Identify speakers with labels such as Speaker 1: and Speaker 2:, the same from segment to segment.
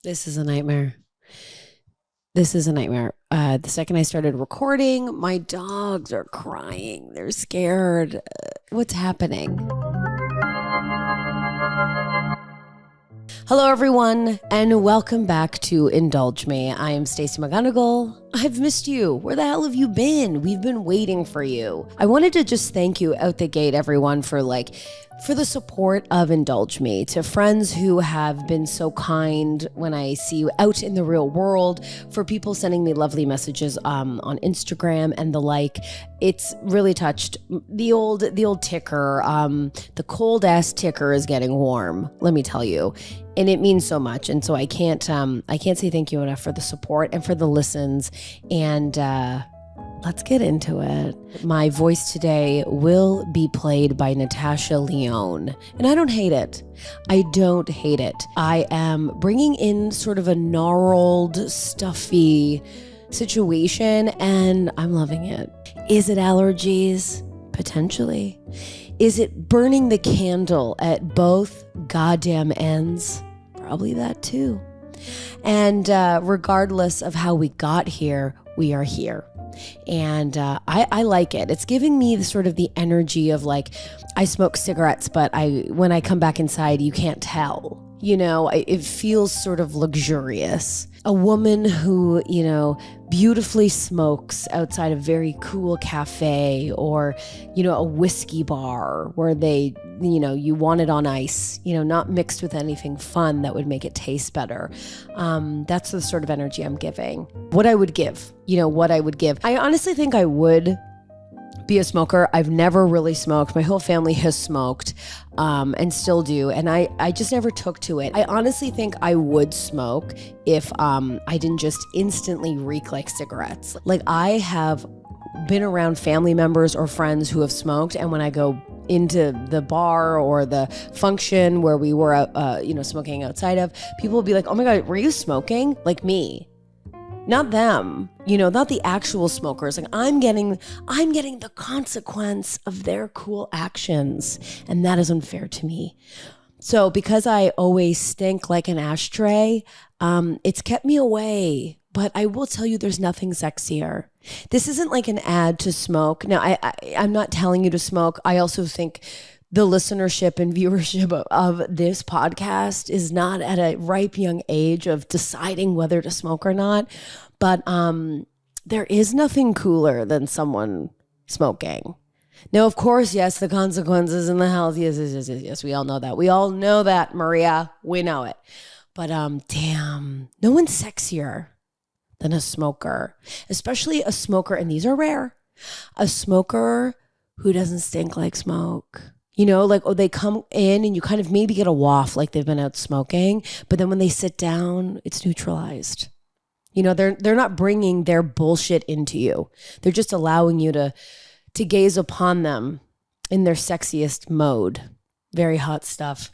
Speaker 1: This is a nightmare. This is a nightmare. The second I started recording, my dogs are crying. They're scared. What's happening? Hello, everyone, and welcome back to Indulge Me. I am Stacey McGunnigle. I've missed you. Where the hell have you been? We've been waiting for you. I wanted to just thank you out the gate, everyone, for the support of Indulge Me, to friends who have been so kind when I see you out in the real world, for people sending me lovely messages on Instagram and the like. It's really touched the old ticker. The cold ass ticker is getting warm, let me tell you. And it means so much. And so I can't say thank you enough for the support and for the listens. And let's get into it. My voice today will be played by Natasha Leone. And I don't hate it. I don't hate it. I am bringing in sort of a gnarled, stuffy situation, and I'm loving it. Is it allergies? Potentially. Is it burning the candle at both goddamn ends? Probably that too. And regardless of how we got here, we are here. And I like it. It's giving me the energy of like, I smoke cigarettes, but when I come back inside, you can't tell. You know, it feels sort of luxurious. A woman who, beautifully smokes outside a very cool cafe, or, a whiskey bar where they, you want it on ice, not mixed with anything fun that would make it taste better. That's the sort of energy I'm giving. What I would give. I honestly think I would be a smoker. I've never really smoked. My whole family has smoked, and still do. And I just never took to it. I honestly think I would smoke if I didn't just instantly reek like cigarettes. Like, I have been around family members or friends who have smoked, and when I go into the bar or the function where we were smoking outside of, people will be like, "Oh my God, were you smoking?" Like me. Not them, not the actual smokers. Like, I'm getting the consequence of their cool actions, and that is unfair to me. So because I always stink like an ashtray, it's kept me away. But I will tell you, there's nothing sexier. This isn't like an ad to smoke. Now, I'm not telling you to smoke. I also think the listenership and viewership of this podcast is not at a ripe young age of deciding whether to smoke or not. But there is nothing cooler than someone smoking. Now, of course, yes, the consequences and the health. Yes. We all know that. We all know that, Maria. We know it. But damn, no one's sexier than a smoker, especially a smoker. And these are rare. A smoker who doesn't stink like smoke. They come in and you kind of maybe get a waft like they've been out smoking, but then when they sit down, it's neutralized. They're not bringing their bullshit into you. They're just allowing you to gaze upon them in their sexiest mode. Very hot stuff.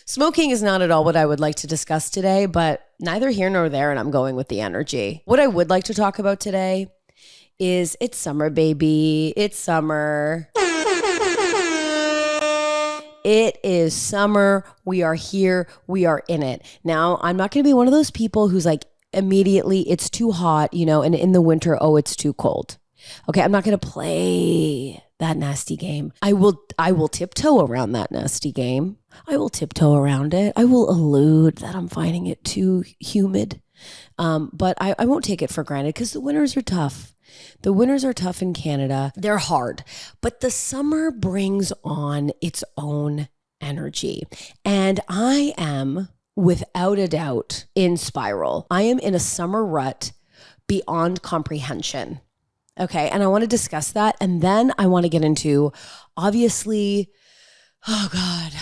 Speaker 1: Smoking is not at all what I would like to discuss today, but neither here nor there, and I'm going with the energy. What I would like to talk about today is it's summer, baby. It's summer. It is summer. We are here. We are in it. Now, I'm not going to be one of those people who's like, immediately it's too hot, and in the winter, oh, it's too cold. Okay, I'm not going to play that nasty game. I will tiptoe around that nasty game. I will tiptoe around it. I will allude that I'm finding it too humid. But I won't take it for granted because the winters are tough. The winters are tough in Canada. They're hard. But the summer brings on its own energy. And I am, without a doubt, in spiral. I am in a summer rut beyond comprehension. Okay, and I want to discuss that. And then I want to get into, obviously, oh God,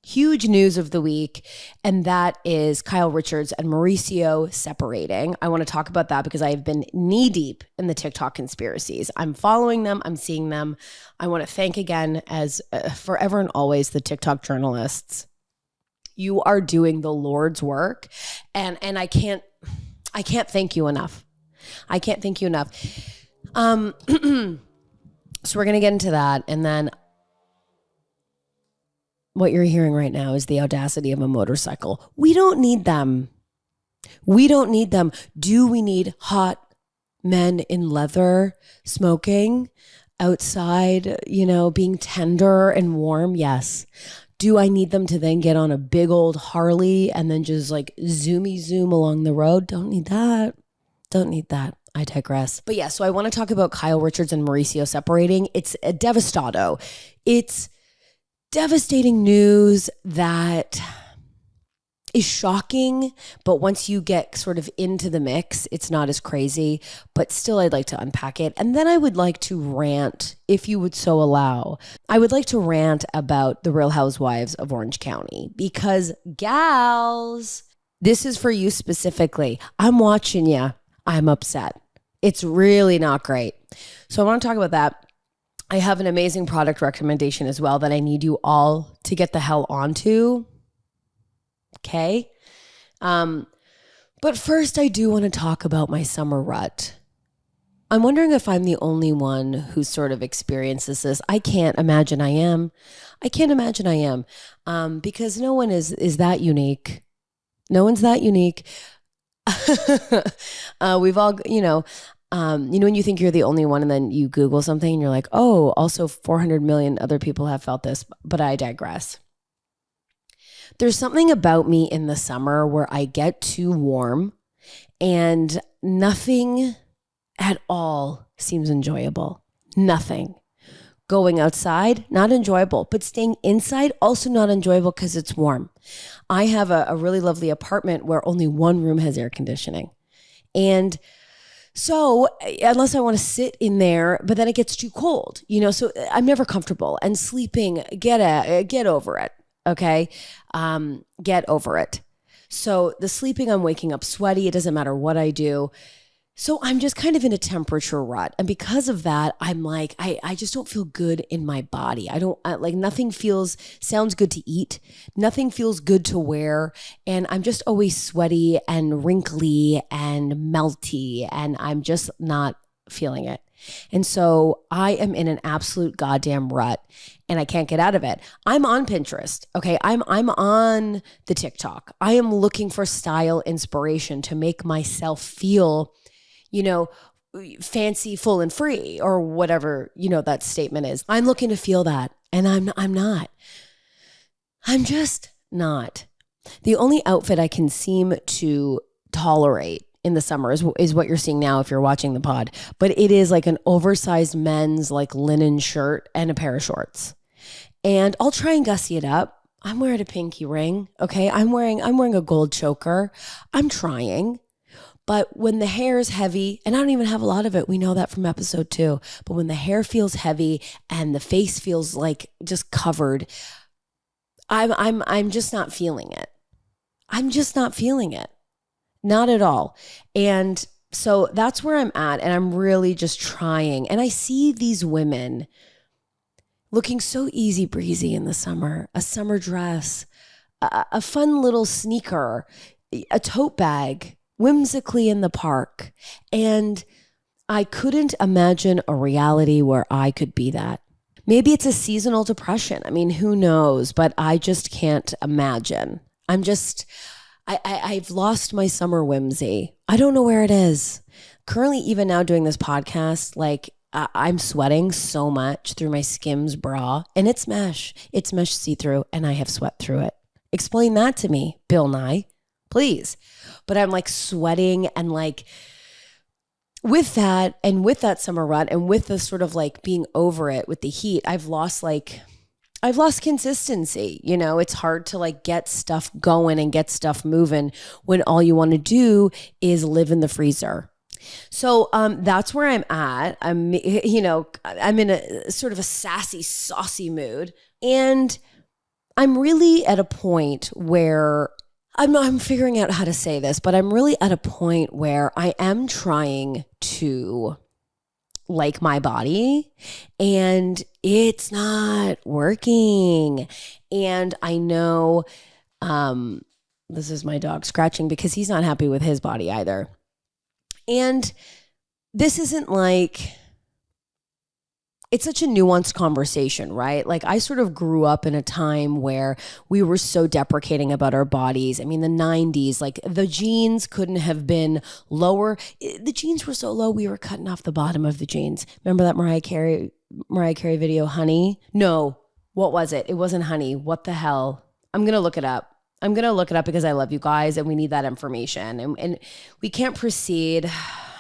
Speaker 1: huge news of the week, and that is Kyle Richards and Mauricio separating. I want to talk about that because I have been knee deep in the TikTok conspiracies. I'm following them. I'm seeing them. I want to thank again, as forever and always, the TikTok journalists. You are doing the Lord's work, and I can't thank you enough. I can't thank you enough. So we're gonna get into that, and then what you're hearing right now is the audacity of a motorcycle. We don't need them. We don't need them. Do we need hot men in leather smoking outside, being tender and warm? Yes. Do I need them to then get on a big old Harley and then just like zoomy zoom along the road? Don't need that. Don't need that. I digress. But yeah, so I want to talk about Kyle Richards and Mauricio separating. It's a devastado. It's devastating news that is shocking, but once you get sort of into the mix, it's not as crazy, but still I'd like to unpack it. And then I would like to rant, if you would so allow. I would like to rant about the Real Housewives of Orange County because gals, this is for you specifically. I'm watching you. I'm upset. It's really not great. So I want to talk about that. I have an amazing product recommendation as well that I need you all to get the hell onto. Okay. But first I do want to talk about my summer rut. I'm wondering if I'm the only one who sort of experiences this. I can't imagine I am. Because no one is that unique. No one's that unique. We've all, when you think you're the only one and then you Google something and you're like, oh, also 400 million other people have felt this, but I digress. There's something about me in the summer where I get too warm and nothing at all seems enjoyable. Nothing. Going outside, not enjoyable, but staying inside, also not enjoyable because it's warm. I have a really lovely apartment where only one room has air conditioning. And so unless I want to sit in there, but then it gets too cold, so I'm never comfortable. And sleeping, get over it. Okay. Get over it. So the sleeping, I'm waking up sweaty. It doesn't matter what I do. So I'm just kind of in a temperature rut. And because of that, I'm like, I just don't feel good in my body. Nothing sounds good to eat. Nothing feels good to wear. And I'm just always sweaty and wrinkly and melty. And I'm just not feeling it. And so I am in an absolute goddamn rut and I can't get out of it. I'm on Pinterest. Okay. I'm on the TikTok. I am looking for style inspiration to make myself feel, fancy, full and free or whatever, that statement is. I'm looking to feel that. And I'm not. I'm just not. The only outfit I can seem to tolerate in the summer is what you're seeing now if you're watching the pod. But it is like an oversized men's like linen shirt and a pair of shorts. And I'll try and gussy it up. I'm wearing a pinky ring. Okay. I'm wearing a gold choker. I'm trying. But when the hair is heavy, and I don't even have a lot of it, we know that from episode 2, but when the hair feels heavy and the face feels like just covered, I'm just not feeling it. I'm just not feeling it. Not at all. And so that's where I'm at. And I'm really just trying. And I see these women looking so easy breezy in the summer, a summer dress, a fun little sneaker, a tote bag, whimsically in the park. And I couldn't imagine a reality where I could be that. Maybe it's a seasonal depression. I mean, who knows? But I just can't imagine. I've lost my summer whimsy. I don't know where it is. Currently, even now doing this podcast, I'm sweating so much through my Skims bra and it's mesh. It's mesh see-through and I have sweat through it. Explain that to me, Bill Nye, please. But I'm sweating and with that and with that summer rut and with the sort of being over it with the heat, I've lost consistency. It's hard to get stuff going and get stuff moving when all you want to do is live in the freezer. So that's where I'm at. I'm in a sort of a sassy, saucy mood. And I'm really at a point where I'm figuring out how to say this, but I'm really at a point where I am trying to like my body and it's not working. And I know this is my dog scratching because he's not happy with his body either. And this isn't it's such a nuanced conversation, right? Like I sort of grew up in a time where we were so deprecating about our bodies. I mean, the 90s, like the jeans couldn't have been lower. The jeans were so low, we were cutting off the bottom of the jeans. Remember that Mariah Carey video, Honey? No, what was it? It wasn't Honey. What the hell? I'm going to look it up. I'm going to look it up because I love you guys and we need that information. And we can't proceed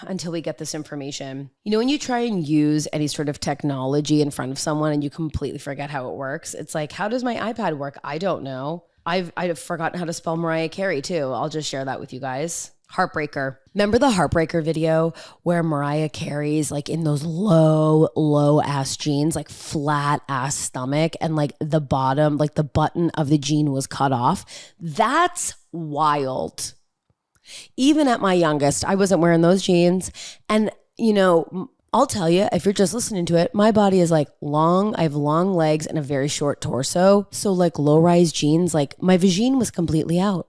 Speaker 1: until we get this information. You know, when you try and use any sort of technology in front of someone and you completely forget how it works, it's like, how does my iPad work? I don't know. I've forgotten how to spell Mariah Carey too. I'll just share that with you guys. Heartbreaker. Remember the Heartbreaker video where Mariah Carey's like in those low ass jeans, like flat ass stomach, and like the bottom, like the button of the jean was cut off? That's wild. Even at my youngest, I wasn't wearing those jeans. And, you know, I'll tell you, if you're just listening to it, my body is like long. I have long legs and a very short torso. So like low-rise jeans, like my vagine was completely out.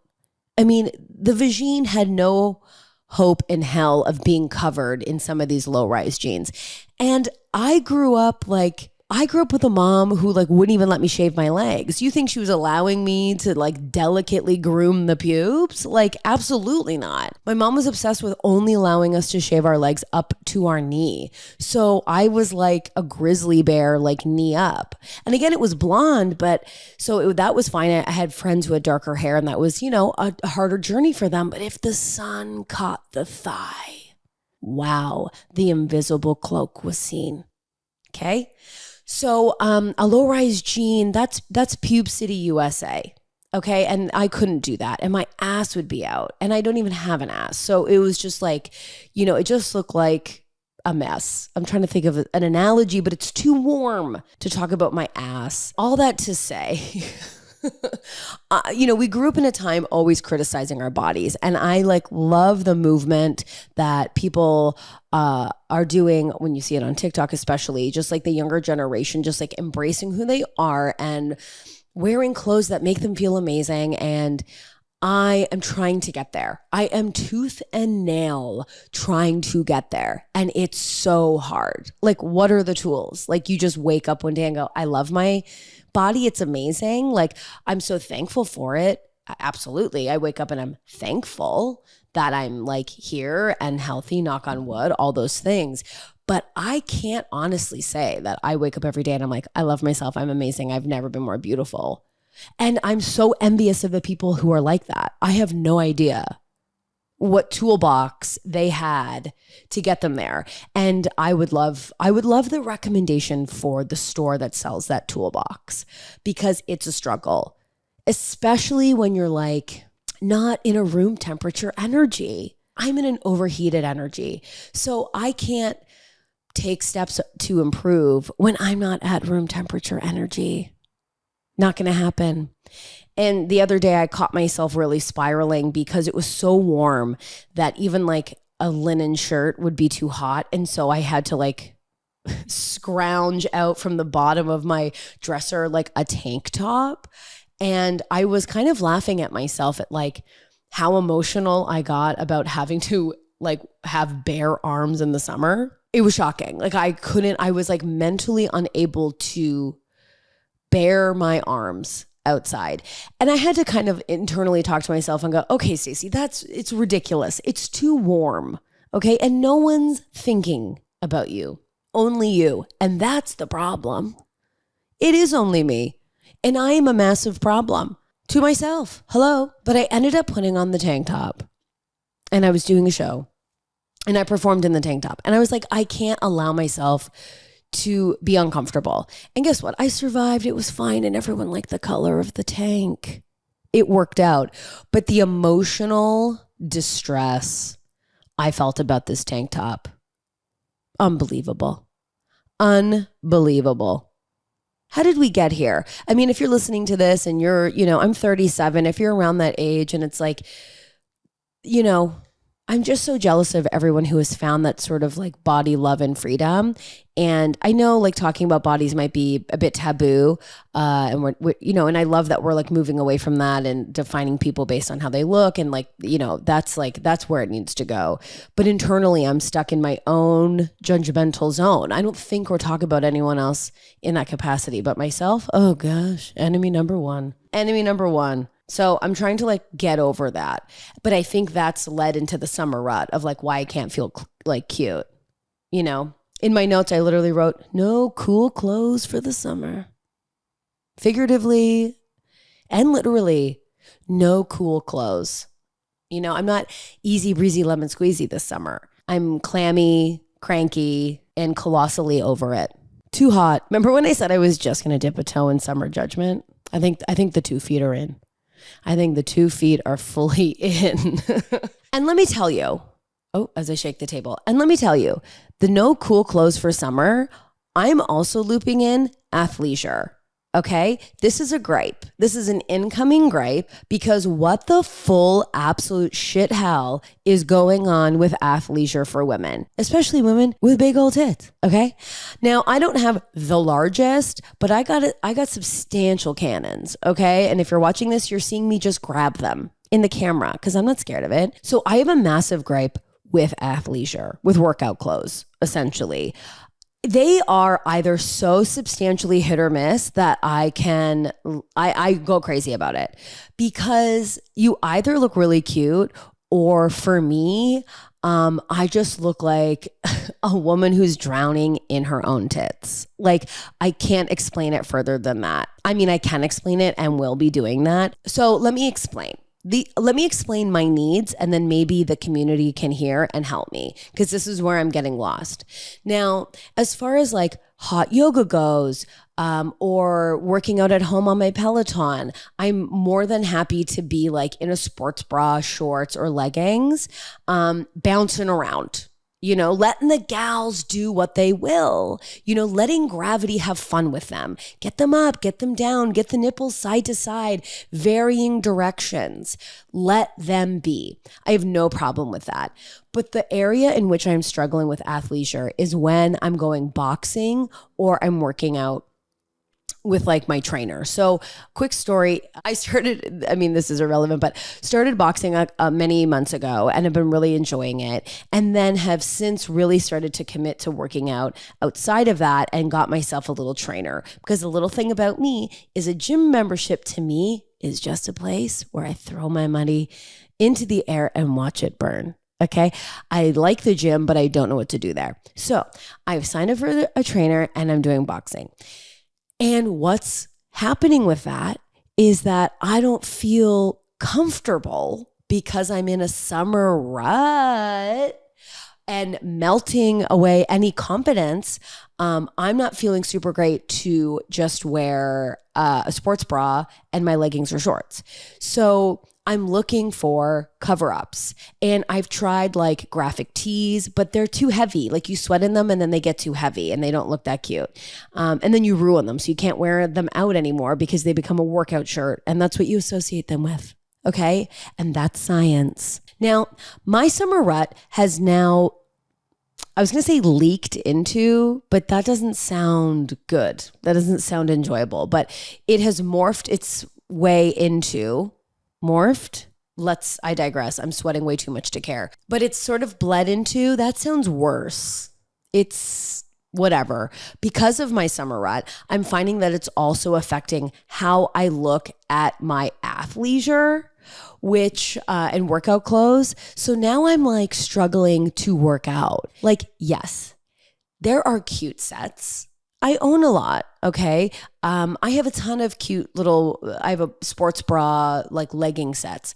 Speaker 1: I mean, the vagine had no hope in hell of being covered in some of these low-rise jeans. And I grew up with a mom who like wouldn't even let me shave my legs. You think she was allowing me to like delicately groom the pubes? Like absolutely not. My mom was obsessed with only allowing us to shave our legs up to our knee. So I was like a grizzly bear, like knee up. And again, it was blonde, but that was fine. I had friends who had darker hair and that was, you know, a harder journey for them. But if the sun caught the thigh, wow, the invisible cloak was seen. Okay. So a low-rise jean, that's Pube City, USA. Okay. And I couldn't do that. And my ass would be out. And I don't even have an ass. So it was just like, you know, it just looked like a mess. I'm trying to think of an analogy, but it's too warm to talk about my ass. All that to say, you know, we grew up in a time always criticizing our bodies. And I like love the movement that people are doing when you see it on TikTok, especially just like the younger generation, just like embracing who they are and wearing clothes that make them feel amazing. And I am trying to get there. I am tooth and nail trying to get there. And it's so hard. Like, what are the tools? Like, you just wake up one day and go, I love my body. It's amazing. Like, I'm so thankful for it. Absolutely. I wake up and I'm thankful that I'm like here and healthy, knock on wood, all those things. But I can't honestly say that I wake up every day and I'm like, I love myself. I'm amazing. I've never been more beautiful. And I'm so envious of the people who are like that. I have no idea what toolbox they had to get them there. And I would love the recommendation for the store that sells that toolbox, because it's a struggle, especially when you're like not in a room temperature energy. I'm in an overheated energy. So I can't take steps to improve when I'm not at room temperature energy. Not going to happen. And the other day I caught myself really spiraling because it was so warm that even like a linen shirt would be too hot. And so I had to like scrounge out from the bottom of my dresser like a tank top. And I was kind of laughing at myself at like how emotional I got about having to like have bare arms in the summer. It was shocking. Like I was like mentally unable to bare my arms outside. And I had to kind of internally talk to myself and go, okay, Stacey, it's ridiculous. It's too warm. Okay. And no one's thinking about you, only you. And that's the problem. It is only me. And I am a massive problem to myself. Hello. But I ended up putting on the tank top and I was doing a show and I performed in the tank top. And I was like, I can't allow myself to be uncomfortable. And guess what? I survived. It was fine. And everyone liked the color of the tank. It worked out. But the emotional distress I felt about this tank top, unbelievable. Unbelievable. How did we get here? I mean, if you're listening to this and you're, I'm 37, if you're around that age and it's like, I'm just so jealous of everyone who has found that sort of like body love and freedom. And I know like talking about bodies might be a bit taboo. And we're, you know, and I love that we're like moving away from that and defining people based on how they look. And like, you know, that's where it needs to go. But internally, I'm stuck in my own judgmental zone. I don't think or talk about anyone else in that capacity, but myself. Oh gosh, enemy number one. So I'm trying to like get over that. But I think that's led into the summer rut of like why I can't feel like cute. You know, in my notes, I literally wrote, no cool clothes for the summer. Figuratively and literally, no cool clothes. You know, I'm not easy breezy lemon squeezy this summer. I'm clammy, cranky, and colossally over it. Too hot. Remember when I said I was just going to dip a toe in summer judgment? I think the 2 feet are in. I think the 2 feet are fully in. And let me tell you, as I shake the table, and let me tell you, the no cool clothes for summer, I'm also looping in athleisure. Okay, this is a gripe. This is an incoming gripe because what the full absolute shit hell is going on with athleisure for women, especially women with big old tits. Okay, now I don't have the largest, but I got substantial cannons. Okay, and if you're watching this, you're seeing me just grab them in the camera because I'm not scared of it. So I have a massive gripe with athleisure, with workout clothes, essentially. They are either so substantially hit or miss that I go crazy about it because you either look really cute or for me, I just look like a woman who's drowning in her own tits. Like I can't explain it further than that. I mean, I can explain it and will be doing that. So let me explain. Let me explain my needs and then maybe the community can hear and help me because this is where I'm getting lost. Now, as far as like hot yoga goes, or working out at home on my Peloton, I'm more than happy to be like in a sports bra, shorts, or leggings, bouncing around. You know, letting the gals do what they will, you know, letting gravity have fun with them. Get them up, get them down, get the nipples side to side, varying directions. Let them be. I have no problem with that. But the area in which I'm struggling with athleisure is when I'm going boxing or I'm working out with like my trainer. So quick story, this is irrelevant, but started boxing many months ago and have been really enjoying it. And then have since really started to commit to working out outside of that and got myself a little trainer. Because the little thing about me is a gym membership to me is just a place where I throw my money into the air and watch it burn. Okay. I like the gym, but I don't know what to do there. So I've signed up for a trainer and I'm doing boxing. And what's happening with that is that I don't feel comfortable because I'm in a summer rut and melting away any confidence. I'm not feeling super great to just wear a sports bra and my leggings or shorts. So I'm looking for cover-ups and I've tried like graphic tees, but they're too heavy. Like you sweat in them and then they get too heavy and they don't look that cute. And then you ruin them. So you can't wear them out anymore because they become a workout shirt and that's what you associate them with. Okay. And that's science. Now, my summer rut has now, I was going to say leaked into, but that doesn't sound good. That doesn't sound enjoyable, but it has morphed its way into I digress. I'm sweating way too much to care. But it's sort of bled into, that sounds worse. It's whatever. Because of my summer rut, I'm finding that it's also affecting how I look at my athleisure, and workout clothes. So now I'm like struggling to work out. Like, yes, there are cute sets. I own a lot, okay? I have a ton of I have a sports bra, like legging sets.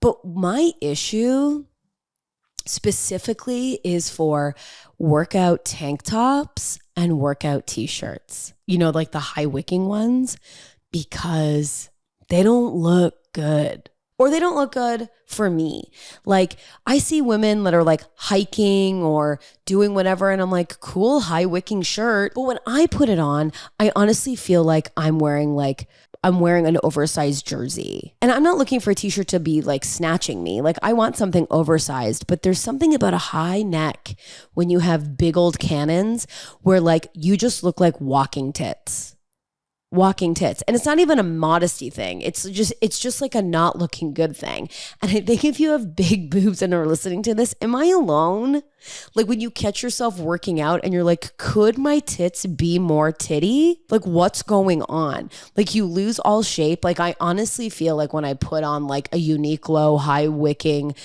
Speaker 1: But my issue specifically is for workout tank tops and workout t-shirts. You know, like the high wicking ones, because they don't look good. Or they don't look good for me. Like I see women that are like hiking or doing whatever and I'm like, cool, high wicking shirt. But when I put it on, I honestly feel like I'm wearing like I'm wearing an oversized jersey. And I'm not looking for a t-shirt to be like snatching me. Like I want something oversized, but there's something about a high neck when you have big old cannons where like you just look like walking tits. Walking tits. And it's not even a modesty thing. It's just like a not looking good thing. And I think if you have big boobs and are listening to this, am I alone? Like when you catch yourself working out and you're like, could my tits be more titty? Like what's going on? Like you lose all shape. Like I honestly feel like when I put on like a Uniqlo high wicking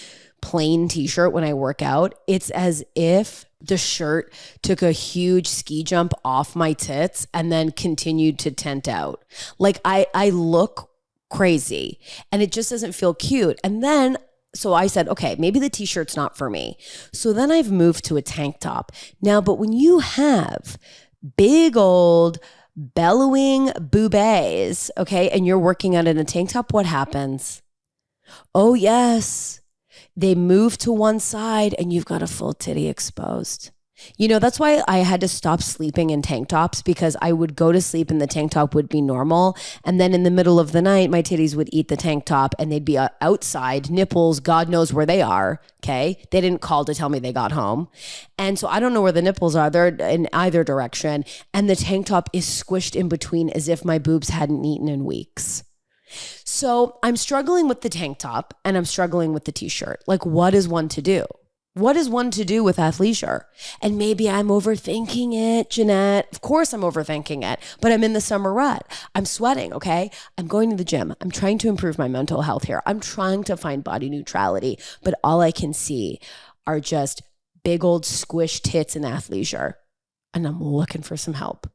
Speaker 1: plain t-shirt when I work out, it's as if the shirt took a huge ski jump off my tits and then continued to tent out. Like I look crazy and it just doesn't feel cute. And then, so I said, okay, maybe the t-shirt's not for me. So then I've moved to a tank top. Now, but when you have big old bellowing boobies, okay, and you're working out in a tank top, what happens? Oh yes. They move to one side and you've got a full titty exposed. You know, that's why I had to stop sleeping in tank tops, because I would go to sleep and the tank top would be normal. And then in the middle of the night, my titties would eat the tank top and they'd be outside, nipples, God knows where they are. Okay. They didn't call to tell me they got home. And so I don't know where the nipples are. They're in either direction. And the tank top is squished in between as if my boobs hadn't eaten in weeks. So I'm struggling with the tank top and I'm struggling with the t-shirt. Like, what is one to do? What is one to do with athleisure? And maybe I'm overthinking it, Jeanette. Of course I'm overthinking it, but I'm in the summer rut. I'm sweating, okay? I'm going to the gym. I'm trying to improve my mental health here. I'm trying to find body neutrality, but all I can see are just big old squish tits in athleisure. And I'm looking for some help.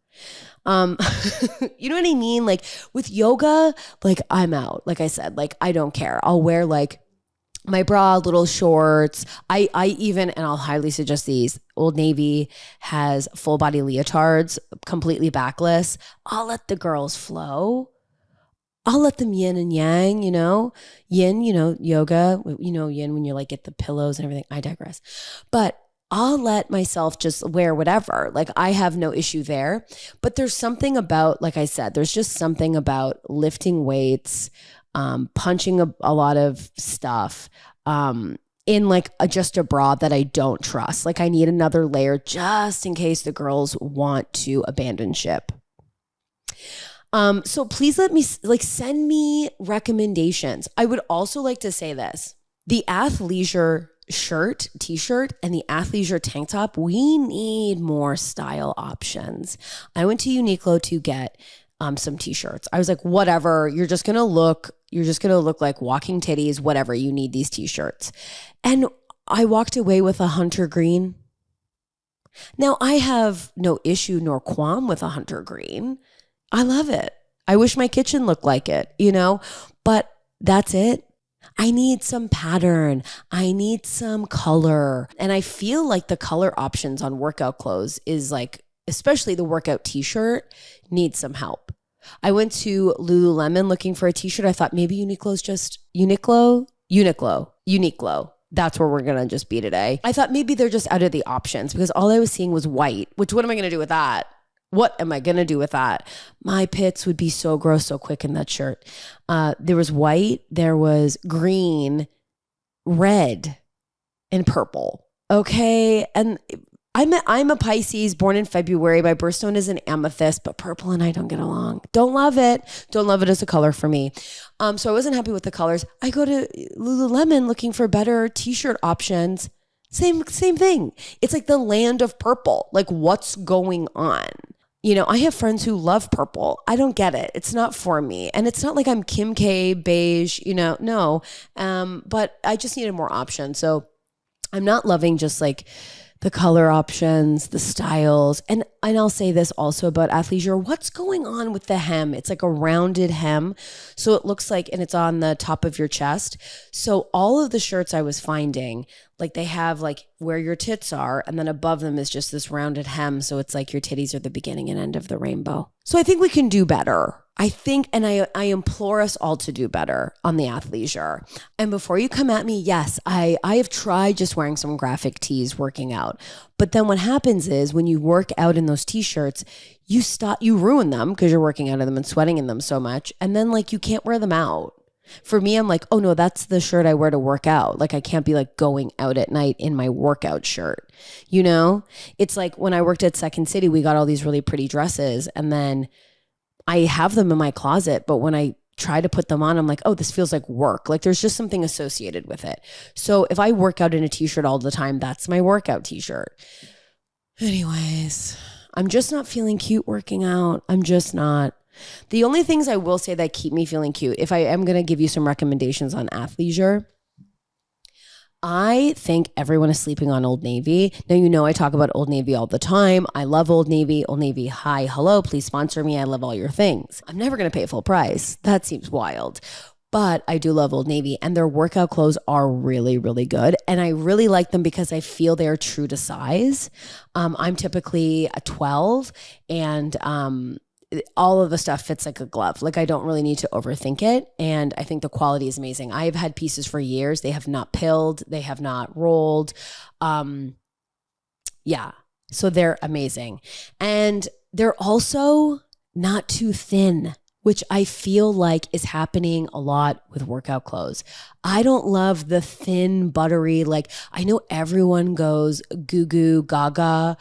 Speaker 1: You know what I mean? Like with yoga, like I'm out. Like I said, like I don't care. I'll wear like my bra, little shorts. I even, and I'll highly suggest these, Old Navy has full body leotards, completely backless. I'll let the girls flow. I'll let them yin and yang, you know, yin, you know, yoga, you know, yin when you like get the pillows and everything. I digress. But I'll let myself just wear whatever. Like I have no issue there, but there's something about, like I said, there's just something about lifting weights, punching a lot of stuff, in like just a bra that I don't trust. Like I need another layer just in case the girls want to abandon ship. So please let me send me recommendations. I would also like to say this, the athleisure shirt, t-shirt, and the athleisure tank top, we need more style options. I went to Uniqlo to get some t-shirts. I was like, whatever, you're just gonna look like walking titties, whatever, you need these t-shirts. And I walked away with a hunter green. Now I have no issue nor qualm with a hunter green. I love it. I wish my kitchen looked like it, you know, but that's it. I need some pattern. I need some color. And I feel like the color options on workout clothes is like, especially the workout t-shirt, needs some help. I went to Lululemon looking for a t-shirt. I thought maybe Uniqlo's just Uniqlo. That's where we're going to just be today. I thought maybe they're just out of the options because all I was seeing was white, which what am I going to do with that? What am I going to do with that? My pits would be so gross so quick in that shirt. There was white, there was green, red, and purple. Okay. And I'm a Pisces born in February. My birthstone is an amethyst, but purple and I don't get along. Don't love it. Don't love it as a color for me. So I wasn't happy with the colors. I go to Lululemon looking for better t-shirt options. Same thing. It's like the land of purple. Like what's going on? You know, I have friends who love purple. I don't get it. It's not for me. And it's not like I'm Kim K beige, you know, no. But I just needed more options. So I'm not loving just like the color options, the styles. And I'll say this also about athleisure. What's going on with the hem? It's like a rounded hem. So it looks like, and it's on the top of your chest. So all of the shirts I was finding, like they have like where your tits are, and then above them is just this rounded hem. So it's like your titties are the beginning and end of the rainbow. So I think we can do better. I think, and I implore us all to do better on the athleisure. And before you come at me, yes, I have tried just wearing some graphic tees working out. But then what happens is when you work out in those t-shirts, you ruin them because you're working out in them and sweating in them so much. And then like you can't wear them out. For me, I'm like, oh no, that's the shirt I wear to work out. Like I can't be like going out at night in my workout shirt. You know, it's like when I worked at Second City, we got all these really pretty dresses and then I have them in my closet, but when I try to put them on, I'm like, oh, this feels like work. Like there's just something associated with it. So if I work out in a t-shirt all the time, that's my workout t-shirt. Anyways, I'm just not feeling cute working out. I'm just not. The only things I will say that keep me feeling cute, if I am going to give you some recommendations on athleisure, I think everyone is sleeping on Old Navy. Now, you know, I talk about Old Navy all the time. I love Old Navy. Old Navy, hi, hello, please sponsor me. I love all your things. I'm never going to pay full price. That seems wild. But I do love Old Navy and their workout clothes are really, really good. And I really like them because I feel they're true to size. I'm typically a 12 and all of the stuff fits like a glove. Like I don't really need to overthink it. And I think the quality is amazing. I've had pieces for years. They have not pilled. They have not rolled. Yeah. So they're amazing. And they're also not too thin, which I feel like is happening a lot with workout clothes. I don't love the thin, buttery, like I know everyone goes goo goo gaga,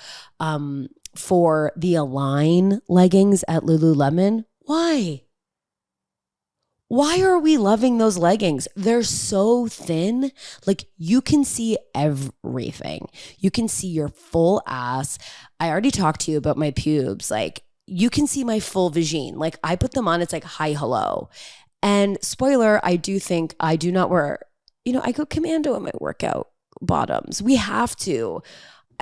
Speaker 1: for the Align leggings at Lululemon. Why? Why are we loving those leggings? They're so thin. Like you can see everything. You can see your full ass. I already talked to you about my pubes. Like you can see my full vagine. Like I put them on, it's like, hi, hello. And spoiler, I do think I do not wear, you know, I go commando in my workout bottoms. We have to.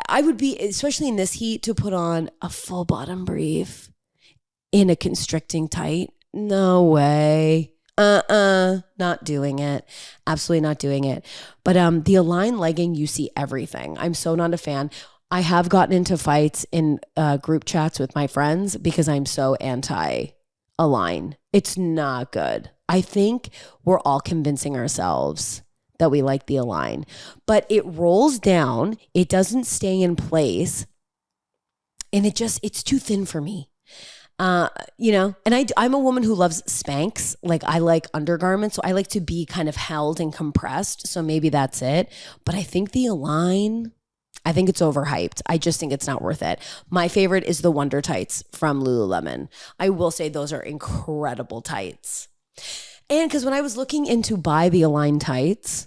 Speaker 1: I would be, especially in this heat, to put on a full bottom brief in a constricting tight. No way. Not doing it. Absolutely not doing it. But the Align legging, you see everything. I'm so not a fan. I have gotten into fights in group chats with my friends because I'm so anti-Align. It's not good. I think we're all convincing ourselves that we like the Align, but it rolls down. It doesn't stay in place. And it's too thin for me. You know, and I'm a woman who loves Spanx. Like I like undergarments. So I like to be kind of held and compressed. So maybe that's it. But I think the Align, I think it's overhyped. I just think it's not worth it. My favorite is the Wonder Tights from Lululemon. I will say those are incredible tights. And because when I was looking into buy the Align tights,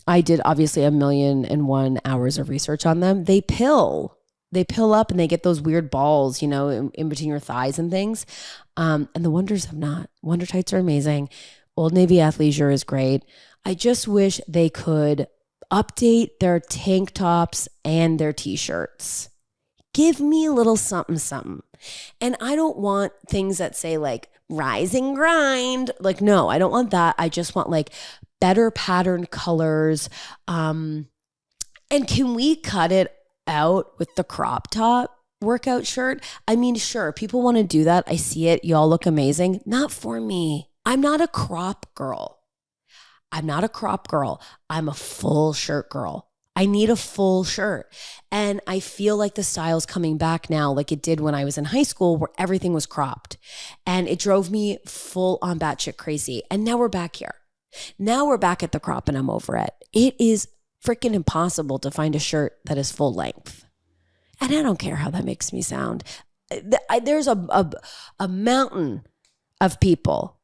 Speaker 1: I did obviously 1,000,001 hours of research on them. They pill up and they get those weird balls, you know, in between your thighs and things. And the Wonders have not. Wonder tights are amazing. Old Navy athleisure is great. I just wish they could update their tank tops and their t-shirts. Give me a little something, something. And I don't want things that say like rise and grind. Like, no, I don't want that. I just want like better patterned colors. And can we cut it out with the crop top workout shirt? I mean, sure, people want to do that. I see it. Y'all look amazing. Not for me. I'm not a crop girl. I'm a full shirt girl. I need a full shirt. And I feel like the style's coming back now like it did when I was in high school where everything was cropped. And it drove me full on batshit crazy. And now we're back here. Now we're back at the crop and I'm over it. It is freaking impossible to find a shirt that is full length. And I don't care how that makes me sound. There's a mountain of people,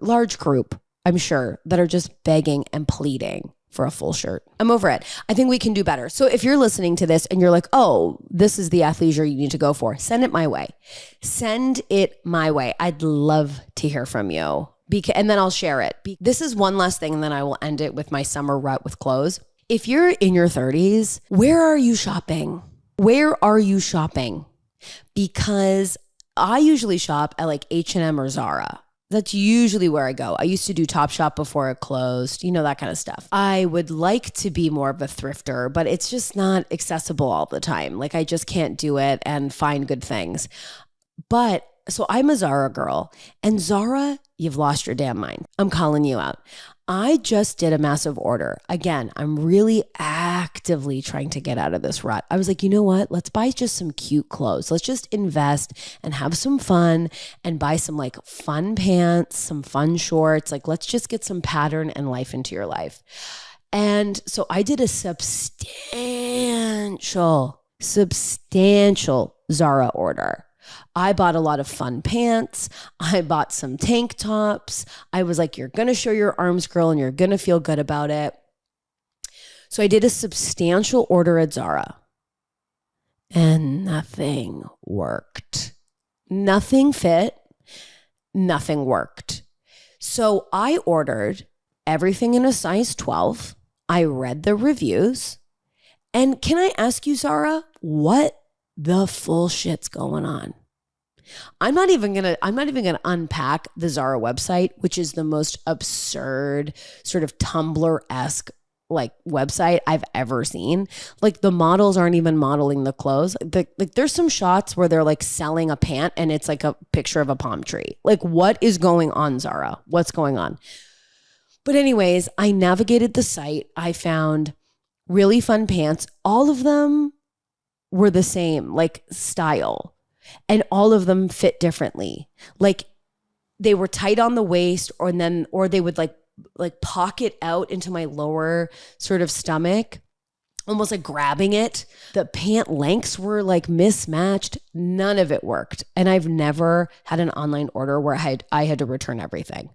Speaker 1: large group, I'm sure, that are just begging and pleading for a full shirt. I'm over it. I think we can do better. So if you're listening to this and you're like, oh, this is the athleisure you need to go for, send it my way. Send it my way. I'd love to hear from you. And then I'll share it. This is one last thing, and then I will end it with my summer rut with clothes. If you're in your 30s, where are you shopping? Where are you shopping? Because I usually shop at like H&M or Zara. That's usually where I go. I used to do Topshop before it closed, you know, that kind of stuff. I would like to be more of a thrifter, but it's just not accessible all the time. Like I just can't do it and find good things. But So I'm a Zara girl, and Zara, you've lost your damn mind. I'm calling you out. I just did a massive order. Again, I'm really actively trying to get out of this rut. I was like, you know what? Let's buy just some cute clothes. Let's just invest and have some fun and buy some like fun pants, some fun shorts. Like, let's just get some pattern and life into your life. And so I did a substantial Zara order. I bought a lot of fun pants. I bought some tank tops. I was like, you're going to show your arms, girl, and you're going to feel good about it. So I did a substantial order at Zara, and nothing worked. Nothing fit. Nothing worked. So I ordered everything in a size 12. I read the reviews. And can I ask you, Zara, what the full shit's going on? I'm not even gonna unpack the Zara website, which is the most absurd sort of Tumblr-esque like website I've ever seen. Like the models aren't even modeling the clothes. Like there's some shots where they're like selling a pant and it's like a picture of a palm tree. Like what is going on, Zara? What's going on? But anyways, I navigated the site. I found really fun pants. All of them were the same, like style, and all of them fit differently. Like they were tight on the waist, or they would like pocket out into my lower sort of stomach, almost like grabbing it. The pant lengths were like mismatched. None of it worked. And I've never had an online order where I had to return everything,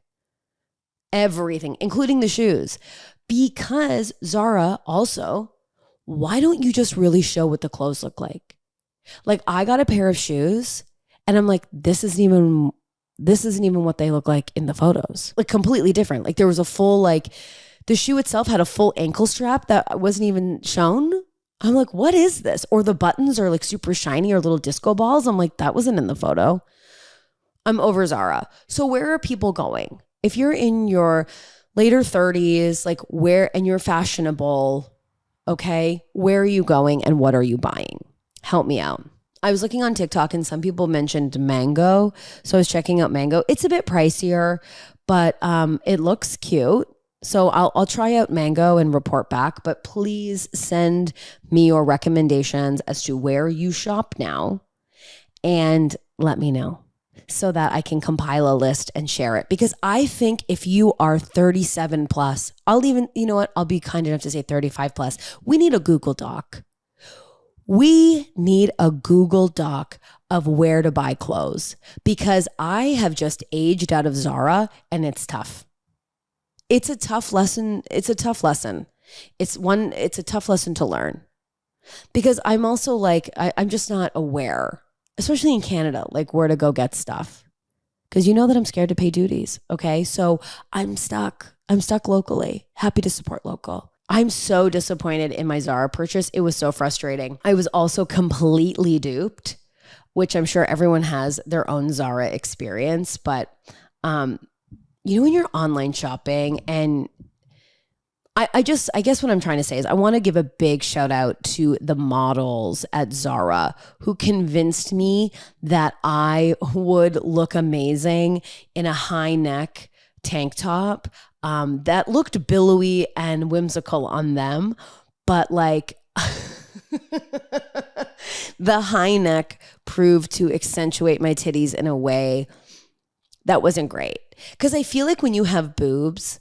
Speaker 1: including the shoes, because Zara also, why don't you just really show what the clothes look like? Like I got a pair of shoes and I'm like, this isn't even what they look like in the photos. Like completely different. Like there was a full, like the shoe itself had a full ankle strap that wasn't even shown. I'm like, what is this? Or the buttons are like super shiny or little disco balls. I'm like, that wasn't in the photo. I'm over Zara. So where are people going? If you're in your later 30s, like and you're fashionable, okay, where are you going and what are you buying? Help me out. I was looking on TikTok and some people mentioned Mango. So I was checking out Mango. It's a bit pricier, but it looks cute. So I'll try out Mango and report back, but please send me your recommendations as to where you shop now and let me know so that I can compile a list and share it. Because I think if you are 37 plus, I'll be kind enough to say 35 plus, we need a Google Doc. We need a Google Doc of where to buy clothes, because I have just aged out of Zara and it's tough. It's a tough lesson. It's a tough lesson to learn, because I'm also like, I'm just not aware, especially in Canada, like where to go get stuff. Because you know that I'm scared to pay duties. Okay. So I'm stuck locally. Happy to support local. I'm so disappointed in my Zara purchase. It was so frustrating. I was also completely duped, which I'm sure everyone has their own Zara experience. But, when you're online shopping, and I guess what I'm trying to say is I want to give a big shout out to the models at Zara who convinced me that I would look amazing in a high neck tank top that looked billowy and whimsical on them, but like the high neck proved to accentuate my titties in a way that wasn't great. Because I feel like when you have boobs,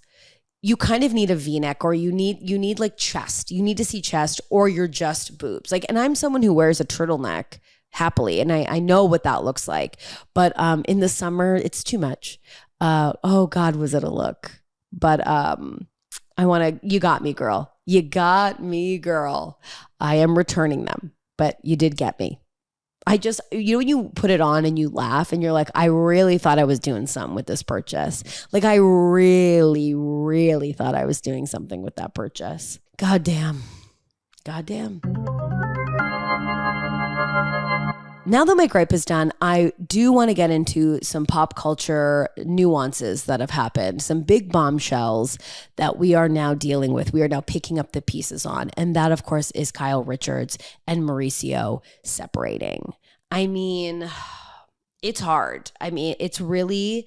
Speaker 1: you kind of need a V-neck, or you need like chest. You need to see chest, or you're just boobs. Like, and I'm someone who wears a turtleneck happily, and I know what that looks like. But in the summer, it's too much. Oh God, was it a look? But you got me, girl. You got me, girl. I am returning them, but you did get me. I just, when you put it on and you laugh and you're like, I really thought I was doing something with this purchase. Like I really, really thought I was doing something with that purchase. God damn. Now that my gripe is done, I do want to get into some pop culture nuances that have happened, some big bombshells that we are now dealing with. We are now picking up the pieces on. And that, of course, is Kyle Richards and Mauricio separating. I mean, It's hard. I mean, it's really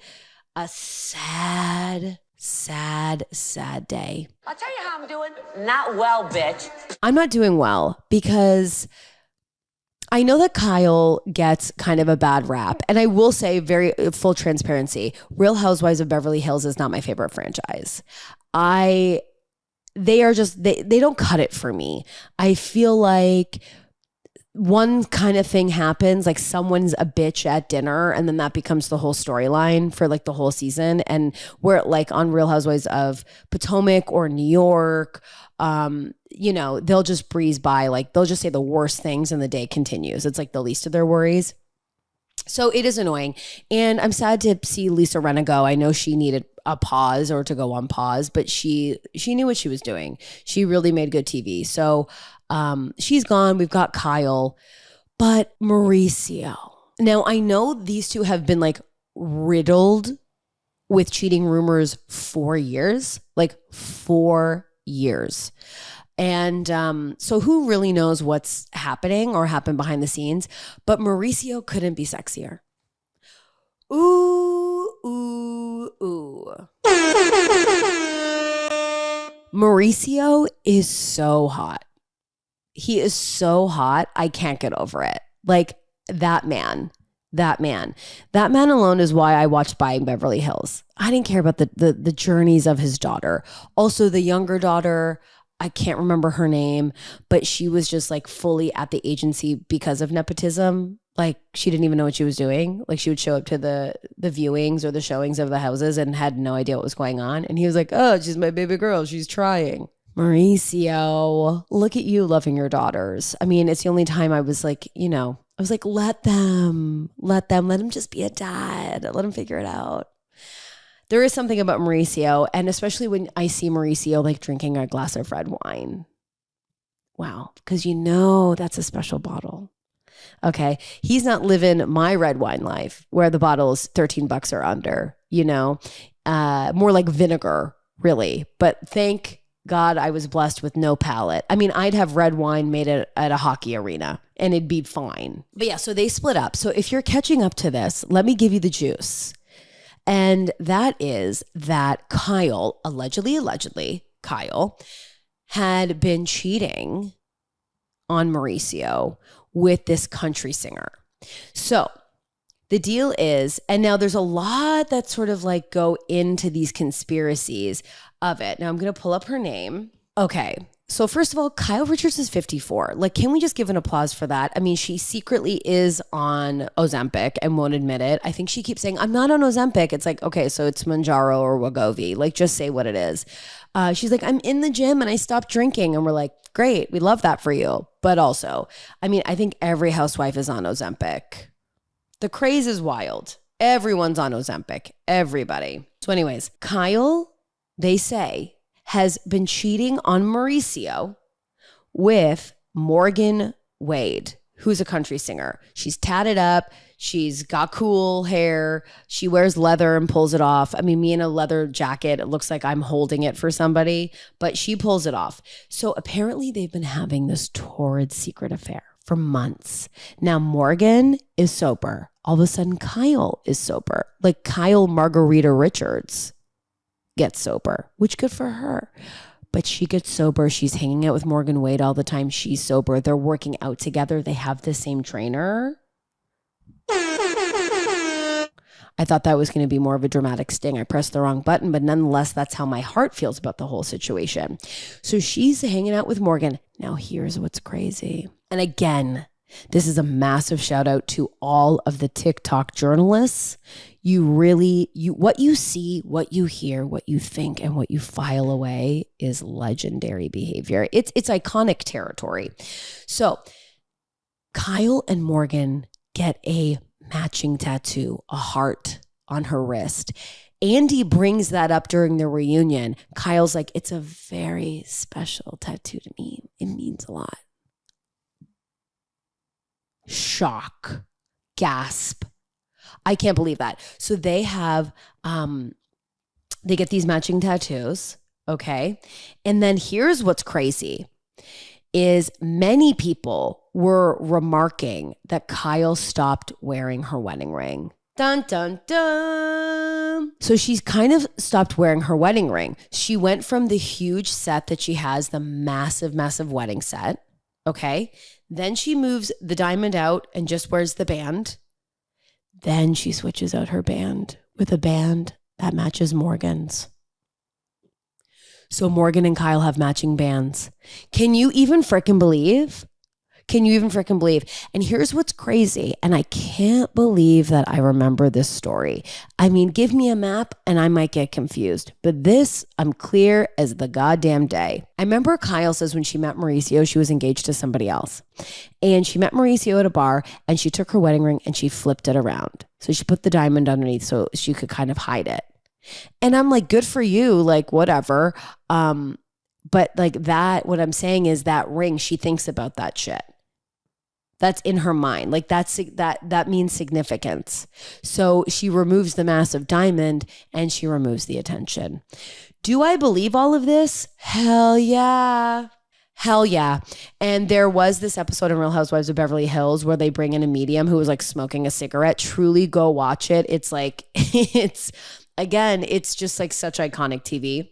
Speaker 1: a sad, sad, sad day.
Speaker 2: I'll tell you how I'm doing. Not well, bitch.
Speaker 1: I'm not doing well because I know that Kyle gets kind of a bad rap. And I will say, very full transparency, Real Housewives of Beverly Hills is not my favorite franchise. They are just, they don't cut it for me. I feel like one kind of thing happens, like someone's a bitch at dinner, and then that becomes the whole storyline for like the whole season. And we're like on Real Housewives of Potomac or New York, they'll just breeze by, like they'll just say the worst things and the day continues. It's like the least of their worries. So it is annoying. And I'm sad to see Lisa Rinna go. I know she needed a pause or to go on pause, but she knew what she was doing. She really made good TV. So she's gone. We've got Kyle, but Mauricio. Now I know these two have been like riddled with cheating rumors for years, like 4 years. And so who really knows what's happening or happened behind the scenes? But Mauricio couldn't be sexier. Ooh, ooh, ooh. Mauricio is so hot. He is so hot. I can't get over it. Like that man alone is why I watched Buying Beverly Hills. I didn't care about the journeys of his daughter. Also the younger daughter, I can't remember her name, but she was just like fully at the agency because of nepotism. Like she didn't even know what she was doing. Like she would show up to the viewings or the showings of the houses and had no idea what was going on. And he was like, oh, she's my baby girl. She's trying. Mauricio, look at you loving your daughters. I mean, it's the only time I was like, let them just be a dad. Let him figure it out. There is something about Mauricio, and especially when I see Mauricio like drinking a glass of red wine. Wow, because that's a special bottle. Okay, he's not living my red wine life where the bottle is $13 or under, more like vinegar, really. But thank God I was blessed with no palate. I mean, I'd have red wine made at a hockey arena and it'd be fine. But yeah, so they split up. So if you're catching up to this, let me give you the juice. And that is that Kyle, allegedly, Kyle had been cheating on Mauricio with this country singer. So the deal is, and now there's a lot that sort of like go into these conspiracies of it. Now I'm going to pull up her name. Okay. So first of all, Kyle Richards is 54. Like, can we just give an applause for that? I mean, she secretly is on Ozempic and won't admit it. I think she keeps saying, I'm not on Ozempic. It's like, okay, so it's Mounjaro or Wegovy. Like, just say what it is. She's like, I'm in the gym and I stopped drinking. And we're like, great. We love that for you. But also, I mean, I think every housewife is on Ozempic. The craze is wild. Everyone's on Ozempic. Everybody. So anyways, Kyle, they say, has been cheating on Mauricio with Morgan Wade, who's a country singer. She's tatted up. She's got cool hair. She wears leather and pulls it off. I mean, me in a leather jacket, it looks like I'm holding it for somebody, but she pulls it off. So apparently they've been having this torrid secret affair for months. Now Morgan is sober. All of a sudden Kyle is sober. Like Kyle Margarita Richards gets sober, which good for her. But she gets sober. She's hanging out with Morgan Wade all the time. She's sober. They're working out together. They have the same trainer. I thought that was going to be more of a dramatic sting. I pressed the wrong button, but nonetheless, that's how my heart feels about the whole situation. So she's hanging out with Morgan. Now here's what's crazy. And again, this is a massive shout out to all of the TikTok journalists. What you see, what you hear, what you think, and what you file away is legendary behavior. It's iconic territory. So Kyle and Morgan get a matching tattoo, a heart on her wrist. Andy brings that up during the reunion. Kyle's like, it's a very special tattoo to me. It means a lot. Shock, gasp. I can't believe that. So they have, they get these matching tattoos. Okay. And then here's what's crazy is many people were remarking that Kyle stopped wearing her wedding ring. Dun, dun, dun. So she's kind of stopped wearing her wedding ring. She went from the huge set that she has, the massive, massive wedding set. Okay. Then she moves the diamond out and just wears the band. Then she switches out her band with a band that matches Morgan's. So Morgan and Kyle have matching bands. Can you even frickin' believe? Can you even frickin' believe? And here's what's crazy. And I can't believe that I remember this story. I mean, give me a map and I might get confused. But this, I'm clear as the goddamn day. I remember Kyle says when she met Mauricio, she was engaged to somebody else. And she met Mauricio at a bar and she took her wedding ring and she flipped it around. So she put the diamond underneath so she could kind of hide it. And I'm like, good for you, like whatever. But like that, what I'm saying is that ring, she thinks about that shit. That's in her mind. Like that means significance. So she removes the massive diamond and she removes the attention. Do I believe all of this? Hell yeah. Hell yeah. And there was this episode in Real Housewives of Beverly Hills where they bring in a medium who was like smoking a cigarette. Truly go watch it. It's like, it's just like such iconic TV.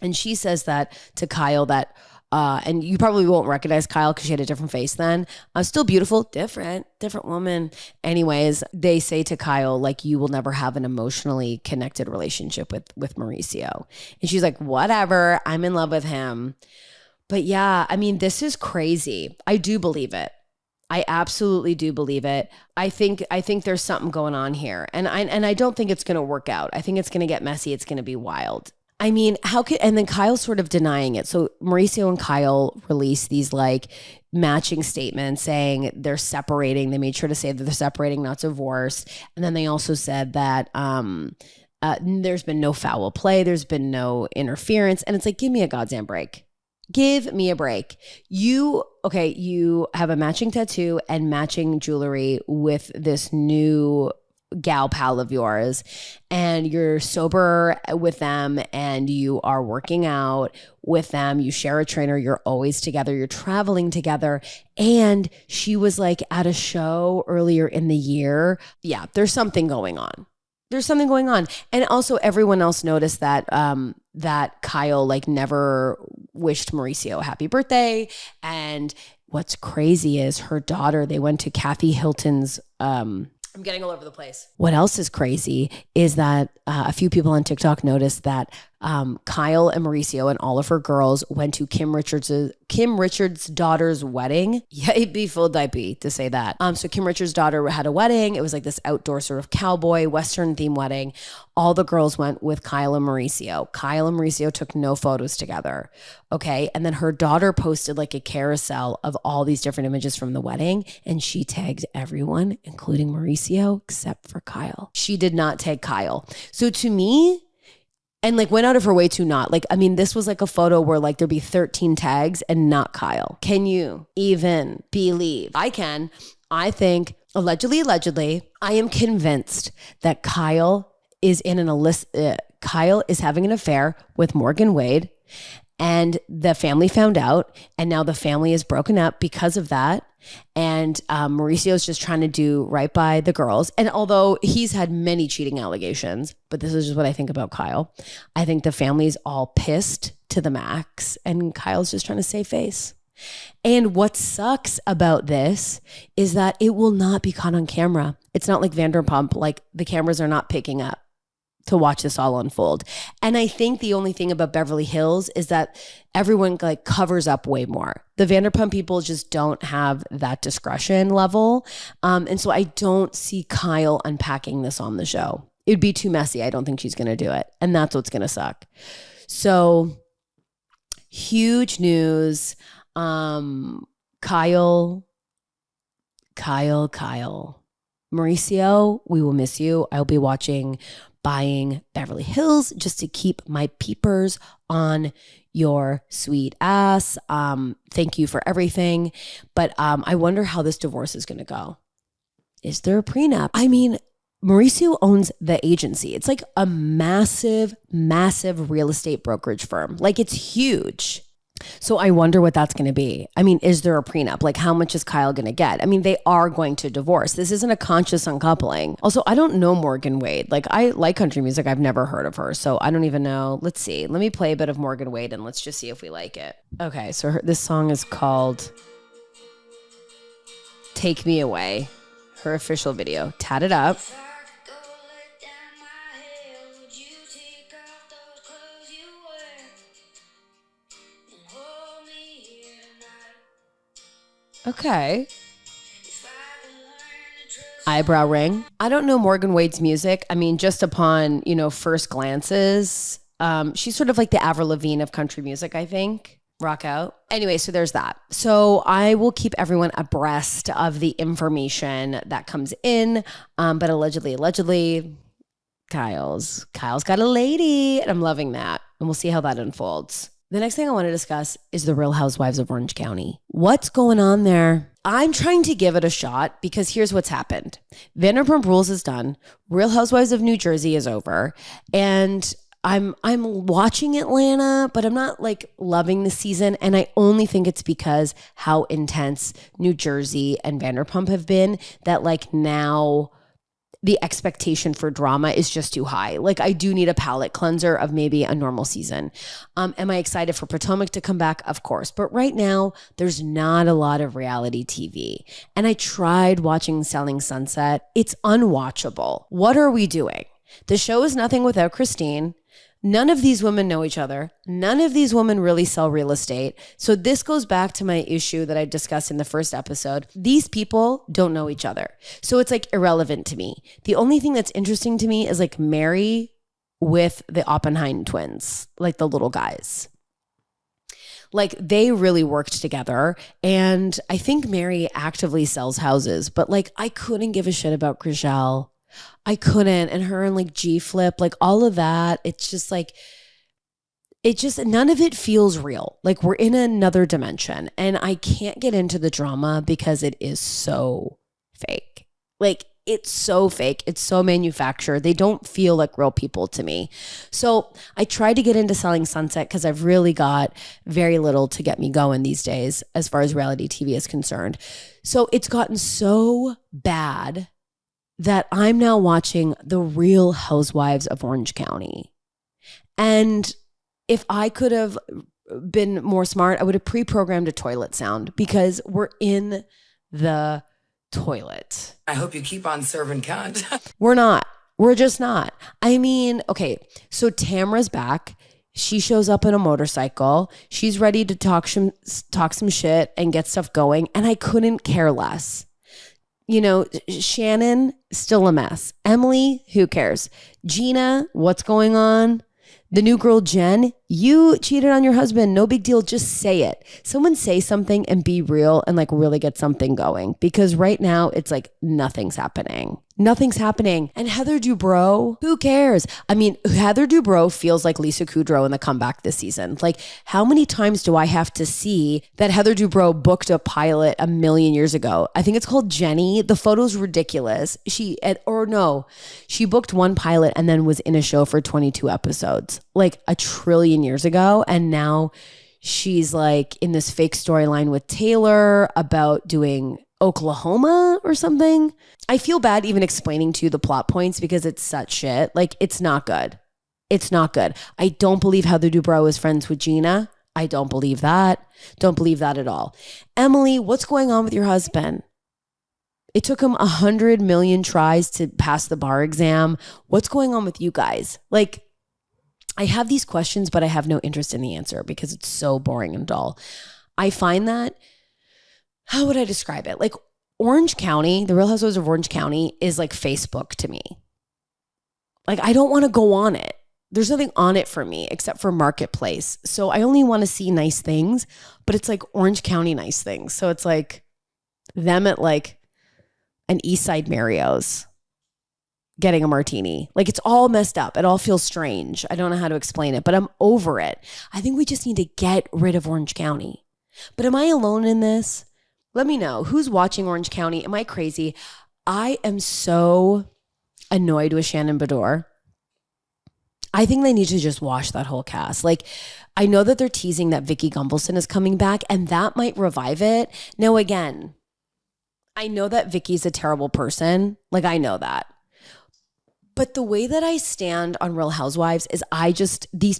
Speaker 1: And she says that to Kyle that, and you probably won't recognize Kyle because she had a different face then. Still beautiful, different woman. Anyways, they say to Kyle, like, you will never have an emotionally connected relationship with Mauricio. And she's like, whatever, I'm in love with him. But yeah, I mean, this is crazy. I do believe it. I absolutely do believe it. I think there's something going on here. And I don't think it's going to work out. I think it's going to get messy. It's going to be wild. I mean, and then Kyle's sort of denying it. So Mauricio and Kyle released these like matching statements saying they're separating. They made sure to say that they're separating, not divorced. And then they also said that there's been no foul play. There's been no interference. And it's like, give me a goddamn break. Give me a break. You have a matching tattoo and matching jewelry with this new gal pal of yours, and you're sober with them and you are working out with them. You share a trainer. You're always together. You're traveling together. And she was like at a show earlier in the year. Yeah, there's something going on. And also everyone else noticed that that Kyle like never wished Mauricio a happy birthday. And what's crazy is her daughter, they went to Kathy Hilton's I'm getting all over the place. What else is crazy is that a few people on TikTok noticed that Kyle and Mauricio and all of her girls went to Kim Richards' daughter's wedding. Yeah, it'd be full diaper to say that. So Kim Richards' daughter had a wedding. It was like this outdoor sort of cowboy Western theme wedding. All the girls went with Kyle and Mauricio. Kyle and Mauricio took no photos together. Okay. And then her daughter posted like a carousel of all these different images from the wedding. And she tagged everyone, including Mauricio, except for Kyle. She did not tag Kyle. So to me, and like went out of her way to not. Like, I mean, this was like a photo where like there'd be 13 tags and not Kyle. Can you even believe? I can. I think allegedly, I am convinced that Kyle is Kyle is having an affair with Morgan Wade, and the family found out, and now the family is broken up because of that. And Mauricio is just trying to do right by the girls. And although he's had many cheating allegations, but this is just what I think about Kyle. I think the family's all pissed to the max, and Kyle's just trying to save face. And what sucks about this is that it will not be caught on camera. It's not like Vanderpump, like the cameras are not picking up to watch this all unfold. And I think the only thing about Beverly Hills is that everyone like covers up way more. The Vanderpump people just don't have that discretion level. And so I don't see Kyle unpacking this on the show. It'd be too messy. I don't think she's going to do it. And that's what's going to suck. So huge news. Kyle. Mauricio, we will miss you. I'll be watching Buying Beverly Hills just to keep my peepers on your sweet ass. Thank you for everything. But I wonder how this divorce is going to go. Is there a prenup? I mean, Mauricio owns the agency. It's like a massive, massive real estate brokerage firm. Like it's huge. So I wonder what that's going to be. I mean, is there a prenup? Like, how much is Kyle going to get? I mean, they are going to divorce. This isn't a conscious uncoupling. Also, I don't know Morgan Wade. Like, I like country music. I've never heard of her. So I don't even know. Let's see. Let me play a bit of Morgan Wade and let's just see if we like it. Okay. So this song is called Take Me Away. Her official video. Tat it up. Okay. Eyebrow ring. I don't know Morgan Wade's music. I mean, just upon, first glances, she's sort of like the Avril Lavigne of country music, I think. Rock out. Anyway, so there's that. So I will keep everyone abreast of the information that comes in. But allegedly, Kyle's got a lady, and I'm loving that. And we'll see how that unfolds. The next thing I want to discuss is the Real Housewives of Orange County. What's going on there? I'm trying to give it a shot because here's what's happened. Vanderpump Rules is done. Real Housewives of New Jersey is over. And I'm watching Atlanta, but I'm not like loving the season. And I only think it's because how intense New Jersey and Vanderpump have been that like now the expectation for drama is just too high. Like I do need a palate cleanser of maybe a normal season. Am I excited for Potomac to come back? Of course. But right now there's not a lot of reality TV. And I tried watching Selling Sunset. It's unwatchable. What are we doing? The show is nothing without Christine. None of these women know each other. None of these women really sell real estate. So this goes back to my issue that I discussed in the first episode. These people don't know each other. So it's like irrelevant to me. The only thing that's interesting to me is like Mary with the Oppenheim twins, like the little guys. Like they really worked together. And I think Mary actively sells houses, but like I couldn't give a shit about Chrishell. I couldn't. And her and like G Flip, like all of that. It's just like, none of it feels real. Like we're in another dimension and I can't get into the drama because it is so fake. Like it's so fake. It's so manufactured. They don't feel like real people to me. So I tried to get into Selling Sunset because I've really got very little to get me going these days as far as reality TV is concerned. So it's gotten so bad that I'm now watching The Real Housewives of Orange County. And if I could have been more smart, I would have pre-programmed a toilet sound because we're in the toilet.
Speaker 3: I hope you keep on serving cunt.
Speaker 1: We're not. We're just not. I mean, okay, so Tamra's back. She shows up on a motorcycle. She's ready to talk some shit and get stuff going. And I couldn't care less. Shannon, still a mess. Emily, who cares? Gina, what's going on? The new girl, Jen, you cheated on your husband. No big deal. Just say it. Someone say something and be real and like really get something going. Because right now it's like nothing's happening. Nothing's happening. And Heather Dubrow, who cares? I mean, Heather Dubrow feels like Lisa Kudrow in the comeback this season. Like, how many times do I have to see that Heather Dubrow booked a pilot a million years ago? I think it's called Jenny. The photo's ridiculous. She booked one pilot and then was in a show for 22 episodes, like a trillion years ago. And now she's like in this fake storyline with Taylor about doing Oklahoma or something. I feel bad even explaining to you the plot points because it's such shit. Like, it's not good. It's not good. I don't believe Heather Dubrow is friends with Gina. I don't believe that. Don't believe that at all. Emily, what's going on with your husband? It took him 100 million tries to pass the bar exam. What's going on with you guys? Like, I have these questions, but I have no interest in the answer because it's so boring and dull. I find that, how would I describe it? Like Orange County, the Real Housewives of Orange County is like Facebook to me. Like I don't want to go on it. There's nothing on it for me except for Marketplace. So I only want to see nice things, but it's like Orange County nice things. So it's like them at like an East Side Mario's getting a martini. Like it's all messed up. It all feels strange. I don't know how to explain it, but I'm over it. I think we just need to get rid of Orange County. But am I alone in this? Let me know. Who's watching Orange County? Am I crazy? I am so annoyed with Shannon Bedore. I think they need to just wash that whole cast. Like, I know that they're teasing that Vicky Gunvalson is coming back, and that might revive it. Now, again, I know that Vicky's a terrible person. Like, I know that. But the way that I stand on Real Housewives is these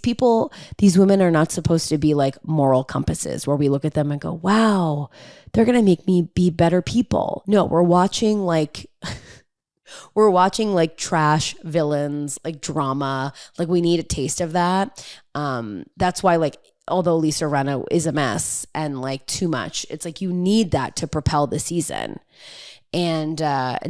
Speaker 1: women are not supposed to be like moral compasses where we look at them and go, wow, they're going to make me be better people. No, we're watching like trash villains, like drama. Like, we need a taste of that. That's why, like, although Lisa Rinna is a mess and like too much, it's like you need that to propel the season. And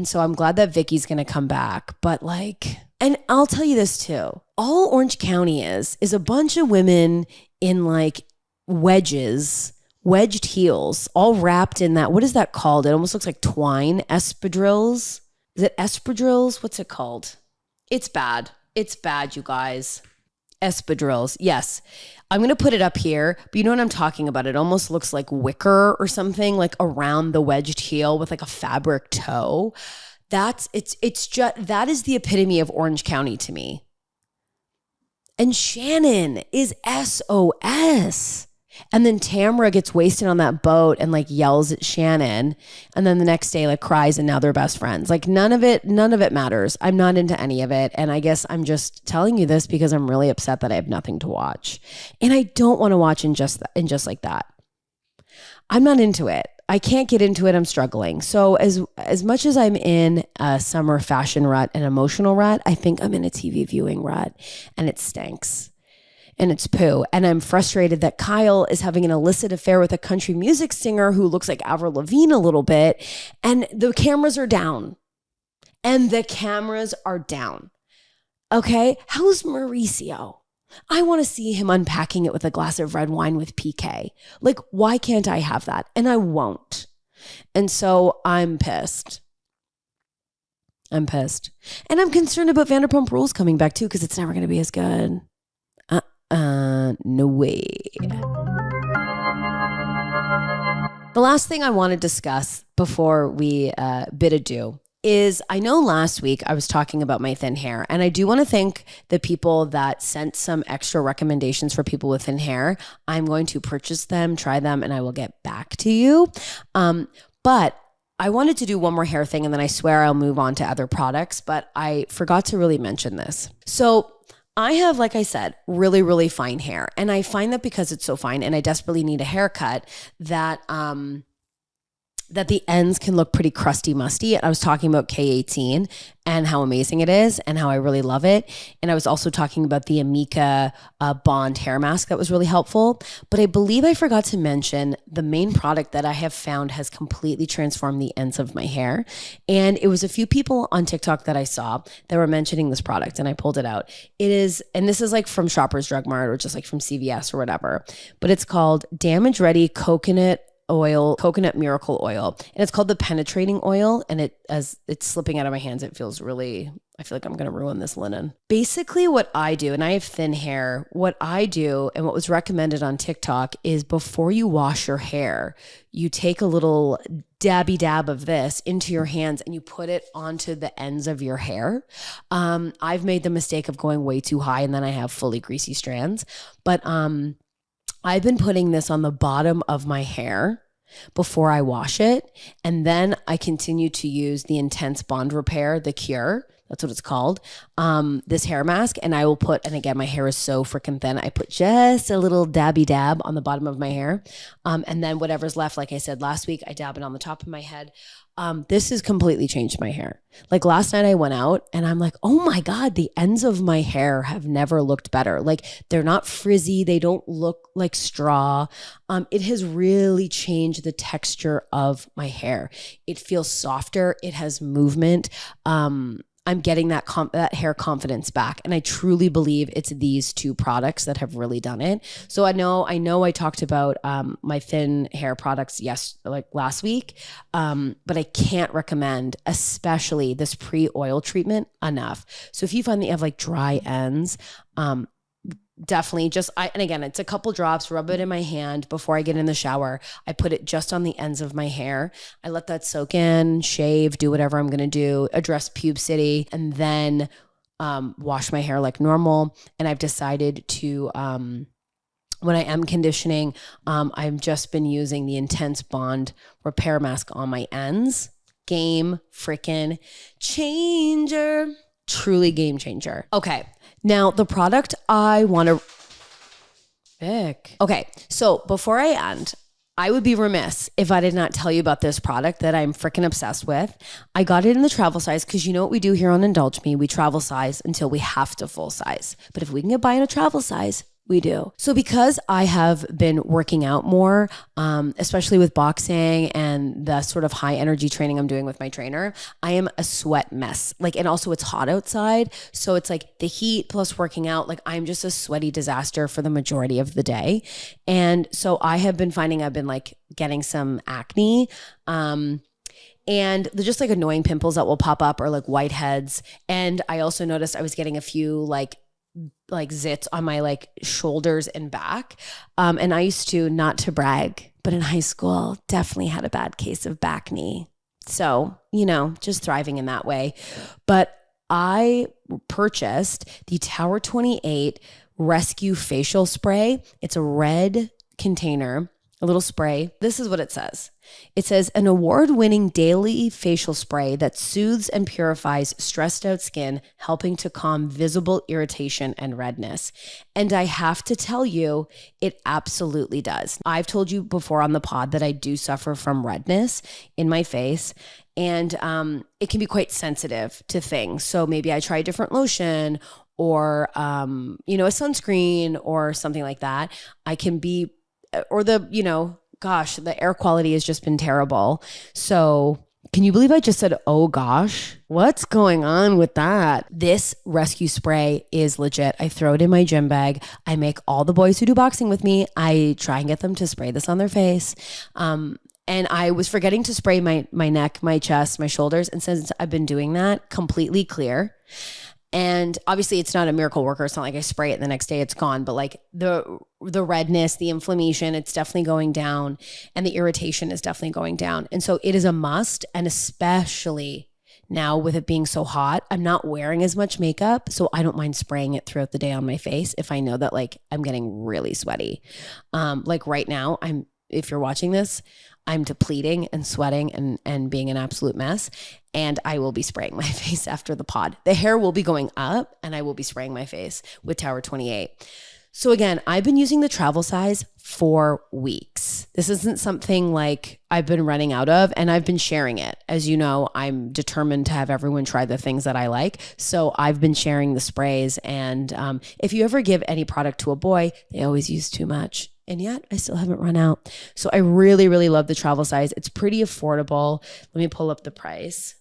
Speaker 1: so I'm glad that Vicky's going to come back. But like, and I'll tell you this too. All Orange County is a bunch of women in like wedged heels, all wrapped in that. What is that called? It almost looks like twine. Espadrilles. Is it espadrilles? What's it called? It's bad. It's bad, you guys. Espadrilles. Yes. I'm going to put it up here, but you know what I'm talking about? It almost looks like wicker or something, like around the wedged heel with like a fabric toe. That is the epitome of Orange County to me. And Shannon is SOS. And then Tamra gets wasted on that boat and like yells at Shannon. And then the next day like cries and now they're best friends. Like none of it matters. I'm not into any of it. And I guess I'm just telling you this because I'm really upset that I have nothing to watch. And I don't want to watch in just like that. I'm not into it. I can't get into it. I'm struggling. So as much as I'm in a summer fashion rut and emotional rut, I think I'm in a TV viewing rut, and it stinks. And it's poo. And I'm frustrated that Kyle is having an illicit affair with a country music singer who looks like Avril Lavigne a little bit. And the cameras are down. Okay? How's Mauricio? I want to see him unpacking it with a glass of red wine with PK. Like, why can't I have that? And I won't. And so I'm pissed. And I'm concerned about Vanderpump Rules coming back too, because it's never going to be as good. No way. The last thing I want to discuss before we bid adieu is, I know last week I was talking about my thin hair, and I do want to thank the people that sent some extra recommendations for people with thin hair. I'm going to purchase them, try them, and I will get back to you. But I wanted to do one more hair thing, and then I swear I'll move on to other products, but I forgot to really mention this. So I have, like I said, really, really fine hair. And I find that because it's so fine and I desperately need a haircut, that that the ends can look pretty crusty musty. And I was talking about K18 and how amazing it is and how I really love it. And I was also talking about the Amika Bond hair mask that was really helpful. But I believe I forgot to mention the main product that I have found has completely transformed the ends of my hair. And it was a few people on TikTok that I saw that were mentioning this product, and I pulled it out. It is, and this is like from Shoppers Drug Mart or just like from CVS or whatever, but it's called Damage Ready Coconut Miracle Oil, and it's called the penetrating oil. And as it's slipping out of my hands, I feel like I'm going to ruin this linen. Basically what I do, and I have thin hair, what I do and what was recommended on TikTok is, before you wash your hair, you take a little dabby dab of this into your hands and you put it onto the ends of your hair. I've made the mistake of going way too high and then I have fully greasy strands, but I've been putting this on the bottom of my hair before I wash it. And then I continue to use the Intense Bond Repair, the Cure. That's what it's called. This hair mask. And I will put, and again, my hair is so freaking thin, I put just a little dabby dab on the bottom of my hair. And then whatever's left, like I said last week, I dab it on the top of my head. This has completely changed my hair. Like last night I went out and I'm like, oh my God, the ends of my hair have never looked better. Like, they're not frizzy. They don't look like straw. It has really changed the texture of my hair. It feels softer. It has movement. I'm getting that hair confidence back. And I truly believe it's these two products that have really done it. So I know I talked about my thin hair products last week, but I can't recommend especially this pre-oil treatment enough. So if you find that you have like dry ends, definitely and again, it's a couple drops, rub it in my hand before I get in the shower. I put it just on the ends of my hair. I let that soak in, shave, do whatever I'm going to do, address pube city, and then wash my hair like normal. And I've decided to when I am conditioning, I've just been using the Intense Bond Repair Mask on my ends. Game freaking changer. Truly game changer. Okay. Now the product I want to... Vic. Okay. So before I end, I would be remiss if I did not tell you about this product that I'm freaking obsessed with. I got it in the travel size because you know what we do here on Indulge Me? We travel size until we have to full size. But if we can get by in a travel size, we do. So because I have been working out more, especially with boxing and the sort of high energy training I'm doing with my trainer, I am a sweat mess. Like, and also it's hot outside. So it's like the heat plus working out, like I'm just a sweaty disaster for the majority of the day. And so I have been finding I've been like getting some acne, and they're just like annoying pimples that will pop up or like whiteheads. And I also noticed I was getting a few like zits on my like shoulders and back. And I used to, not to brag, but in high school, definitely had a bad case of back knee. So, you know, just thriving in that way. But I purchased the Tower 28 Rescue Facial Spray. It's a red container, a little spray. This is what it says. It says an award-winning daily facial spray that soothes and purifies stressed out skin, helping to calm visible irritation and redness. And I have to tell you, it absolutely does. I've told you before on the pod that I do suffer from redness in my face, and it can be quite sensitive to things. So maybe I try a different lotion or, you know, a sunscreen or something like that. I can be, or the, you know, gosh, the air quality has just been terrible. So can you believe I just said, oh gosh, what's going on with that? This rescue spray is legit. I throw it in my gym bag. I make all the boys who do boxing with me, I try and get them to spray this on their face. And I was forgetting to spray my neck, my chest, my shoulders. And since I've been doing that, completely clear. And obviously it's not a miracle worker. It's not like I spray it the next day, it's gone. But like the redness, the inflammation, it's definitely going down. And the irritation is definitely going down. And so it is a must. And especially now with it being so hot, I'm not wearing as much makeup. So I don't mind spraying it throughout the day on my face if I know that like I'm getting really sweaty. Like right now, if you're watching this, I'm depleting and sweating and being an absolute mess. And I will be spraying my face after the pod. The hair will be going up and I will be spraying my face with Tower 28. So again, I've been using the travel size for weeks. This isn't something like I've been running out of, and I've been sharing it. As you know, I'm determined to have everyone try the things that I like. So I've been sharing the sprays. And if you ever give any product to a boy, they always use too much. And yet I still haven't run out. So I really, really love the travel size. It's pretty affordable. Let me pull up the price.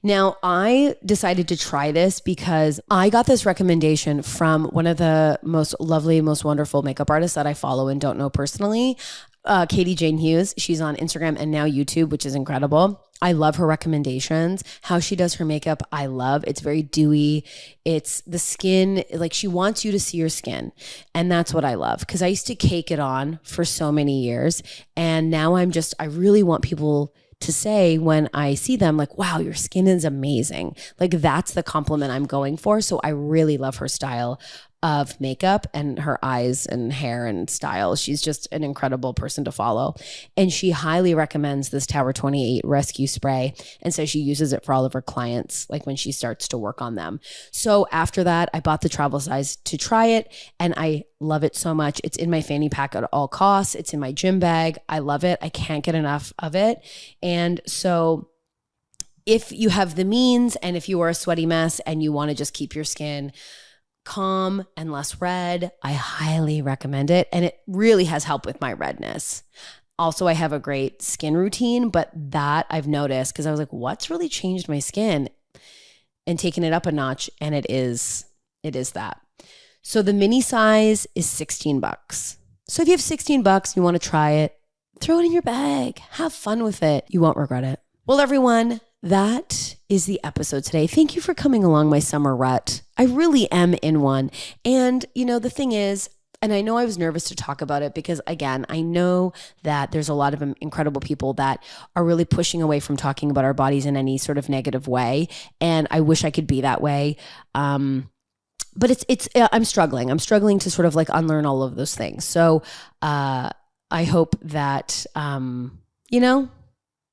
Speaker 1: Now, I decided to try this because I got this recommendation from one of the most lovely, most wonderful makeup artists that I follow and don't know personally, Katie Jane Hughes. She's on Instagram and now YouTube, which is incredible. I love her recommendations. How she does her makeup, I love. It's very dewy. It's the skin, like she wants you to see your skin. And that's what I love, because I used to cake it on for so many years. And now I really want people to say when I see them, like, wow, your skin is amazing. Like that's the compliment I'm going for. So I really love her style of makeup and her eyes and hair and style. She's just an incredible person to follow. And she highly recommends this Tower 28 Rescue Spray and says she uses it for all of her clients, like when she starts to work on them. So after that, I bought the travel size to try it and I love it so much. It's in my fanny pack at all costs. It's in my gym bag. I love it. I can't get enough of it. And so if you have the means and if you are a sweaty mess and you want to just keep your skin calm and less red, I highly recommend it. And it really has helped with my redness. Also, I have a great skin routine, but that I've noticed because I was like, what's really changed my skin? And taking it up a notch. And it is that. So the mini size is $16. So if you have $16, you want to try it, throw it in your bag, have fun with it. You won't regret it. Well, everyone, that is the episode today. Thank you for coming along my summer rut. I really am in one. And, you know, the thing is, and I know I was nervous to talk about it because, again, I know that there's a lot of incredible people that are really pushing away from talking about our bodies in any sort of negative way. And I wish I could be that way. but it's I'm struggling to sort of like unlearn all of those things. So I hope that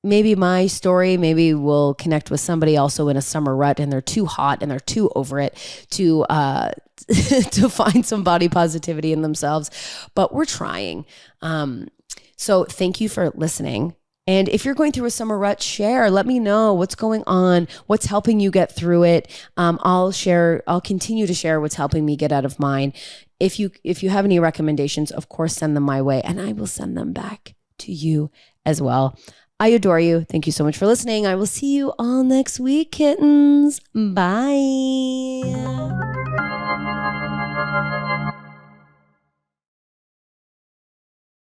Speaker 1: maybe my story maybe will connect with somebody also in a summer rut, and they're too hot and they're too over it to to find some body positivity in themselves. But we're trying. So thank you for listening. And if you're going through a summer rut, let me know what's going on, what's helping you get through it. I'll continue to share what's helping me get out of mine. If you have any recommendations, of course, send them my way and I will send them back to you as well. I adore you. Thank you so much for listening. I will see you all next week, kittens. Bye.